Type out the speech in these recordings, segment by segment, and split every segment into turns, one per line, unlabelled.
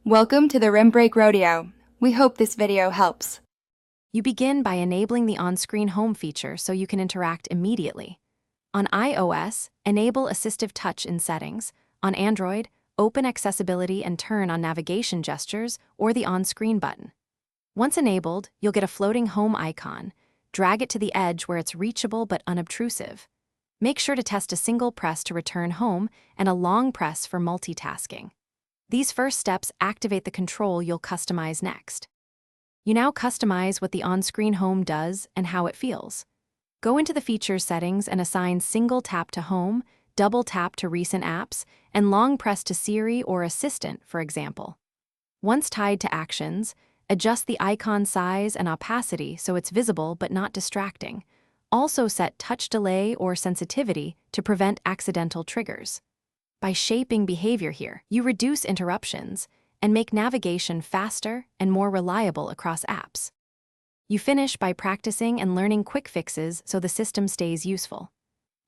Welcome to the Rim Break Rodeo. We hope this video helps.
You begin by enabling the on-screen home feature so you can interact immediately. On iOS, enable Assistive Touch in Settings. On Android, open Accessibility and turn on navigation gestures or the on-screen button. Once enabled, you'll get a floating home icon. Drag it to the edge where it's reachable but unobtrusive. Make sure to test a single press to return home and a long press for multitasking. These first steps activate the control you'll customize next. You now customize what the on-screen home does and how it feels. Go into the Features settings and assign single tap to Home, double tap to recent apps, and long press to Siri or Assistant, for example. Once tied to Actions, adjust the icon size and opacity so it's visible but not distracting. Also set touch delay or sensitivity to prevent accidental triggers. By shaping behavior here, you reduce interruptions and make navigation faster and more reliable across apps. You finish by practicing and learning quick fixes so the system stays useful.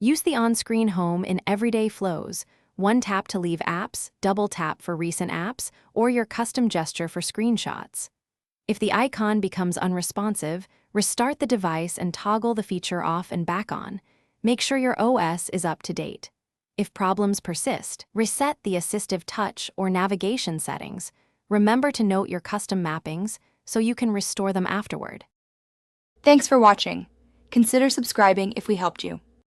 Use the on-screen home in everyday flows, one tap to leave apps, double tap for recent apps, or your custom gesture for screenshots. If the icon becomes unresponsive, restart the device and toggle the feature off and back on. Make sure your OS is up to date. If problems persist, reset the Assistive Touch or navigation settings. Remember to note your custom mappings so you can restore them afterward.
Thanks for watching. Consider subscribing if we helped you.